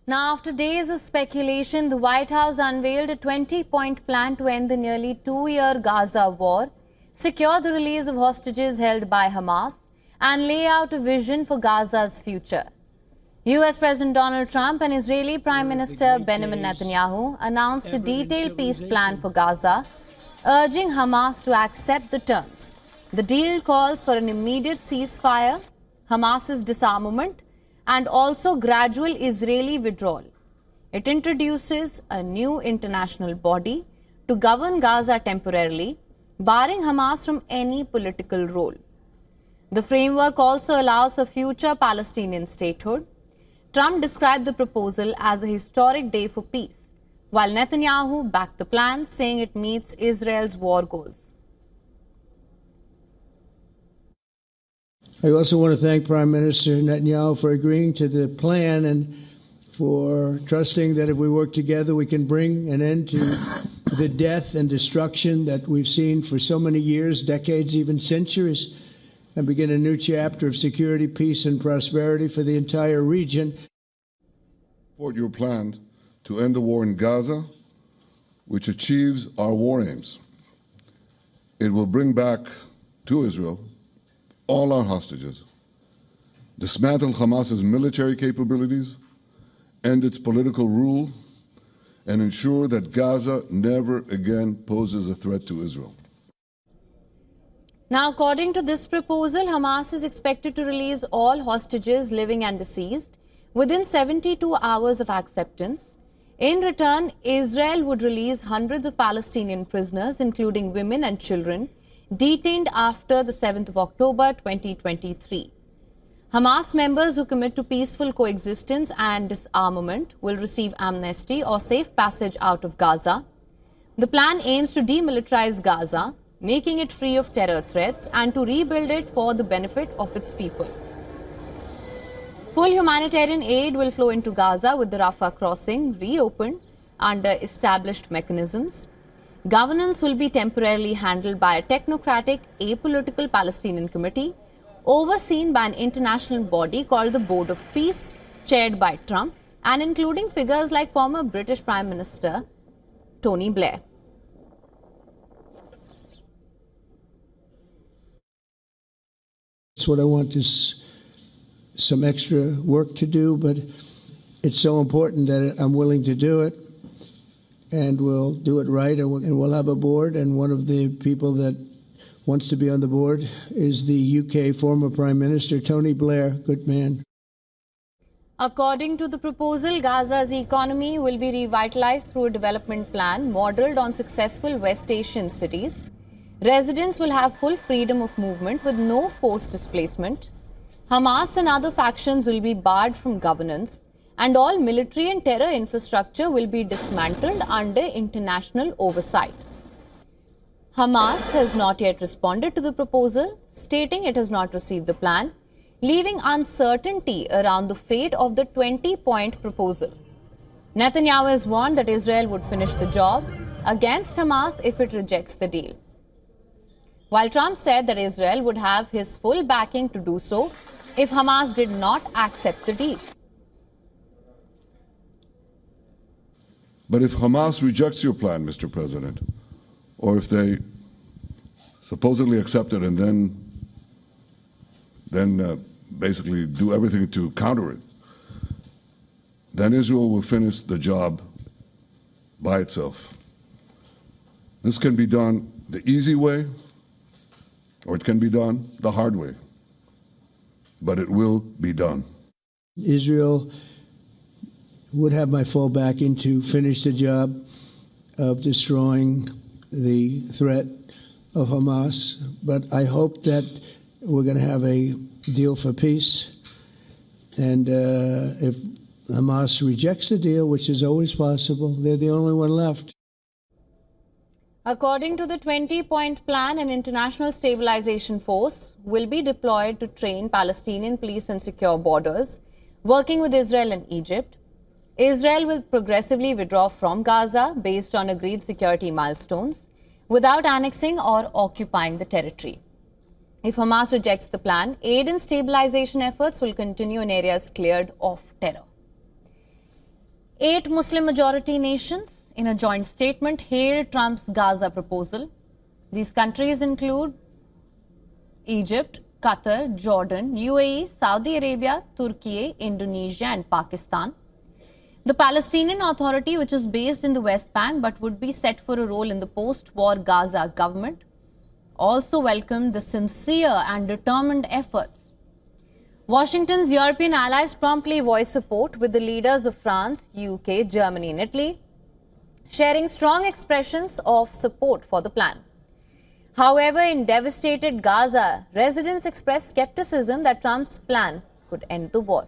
Now, after days of speculation, the White House unveiled a 20-point plan to end the nearly 2-year Gaza war, secure the release of hostages held by Hamas, and lay out a vision for Gaza's future. U.S. President Donald Trump and Israeli Prime Minister Benjamin Netanyahu announced a detailed peace plan for Gaza, urging Hamas to accept the terms. The deal calls for an immediate ceasefire, Hamas's disarmament, and also gradual Israeli withdrawal. It introduces a new international body to govern Gaza temporarily, barring Hamas from any political role. The framework also allows a future Palestinian statehood. Trump described the proposal as a historic day for peace, while Netanyahu backed the plan, saying it meets Israel's war goals. I also want to thank Prime Minister Netanyahu for agreeing to the plan and for trusting that if we work together, we can bring an end to the death and destruction that we've seen for so many years, decades, even centuries, and begin a new chapter of security, peace, and prosperity for the entire region. Support your plan to end the war in Gaza, which achieves our war aims. It will bring back to Israel all our hostages, dismantle Hamas's military capabilities, end its political rule, and ensure that Gaza never again poses a threat to Israel. Now, according to this proposal, Hamas is expected to release all hostages, living and deceased, within 72 hours of acceptance. In return, Israel would release hundreds of Palestinian prisoners, including women and children, detained after the 7th of October 2023. Hamas members who commit to peaceful coexistence and disarmament will receive amnesty or safe passage out of Gaza. The plan aims to demilitarize Gaza, making it free of terror threats, and to rebuild it for the benefit of its people. Full humanitarian aid will flow into Gaza with the Rafah crossing reopened under established mechanisms. Governance will be temporarily handled by a technocratic, apolitical Palestinian committee, overseen by an international body called the Board of Peace, chaired by Trump, and including figures like former British Prime Minister Tony Blair. That's what I want is some extra work to do, but it's so important that I'm willing to do it. And we'll do it right, and we'll have a board, and one of the people that wants to be on the board is the UK former Prime Minister, Tony Blair. Good man. According to the proposal, Gaza's economy will be revitalized through a development plan modeled on successful West Asian cities. Residents will have full freedom of movement with no forced displacement. Hamas and other factions will be barred from governance, and all military and terror infrastructure will be dismantled under international oversight. Hamas has not yet responded to the proposal, stating it has not received the plan, leaving uncertainty around the fate of the 20-point proposal. Netanyahu has warned that Israel would finish the job against Hamas if it rejects the deal, while Trump said that Israel would have his full backing to do so if Hamas did not accept the deal. But if Hamas rejects your plan, Mr. President, or if they supposedly accept it and then basically do everything to counter it, then Israel will finish the job by itself. This can be done the easy way, or it can be done the hard way, but it will be done. Israel would have my full backing to finish the job of destroying the threat of Hamas. But I hope that we're going to have a deal for peace. And if Hamas rejects the deal, which is always possible, they're the only one left. According to the 20-point plan, an international stabilization force will be deployed to train Palestinian police and secure borders, working with Israel and Egypt. Israel will progressively withdraw from Gaza based on agreed security milestones without annexing or occupying the territory. If Hamas rejects the plan, aid and stabilization efforts will continue in areas cleared of terror. 8 Muslim-majority nations in a joint statement hailed Trump's Gaza proposal. These countries include Egypt, Qatar, Jordan, UAE, Saudi Arabia, Turkey, Indonesia and Pakistan. The Palestinian Authority, which is based in the West Bank but would be set for a role in the post-war Gaza government, also welcomed the sincere and determined efforts. Washington's European allies promptly voiced support with the leaders of France, UK, Germany and Italy, sharing strong expressions of support for the plan. However, in devastated Gaza, residents expressed skepticism that Trump's plan could end the war.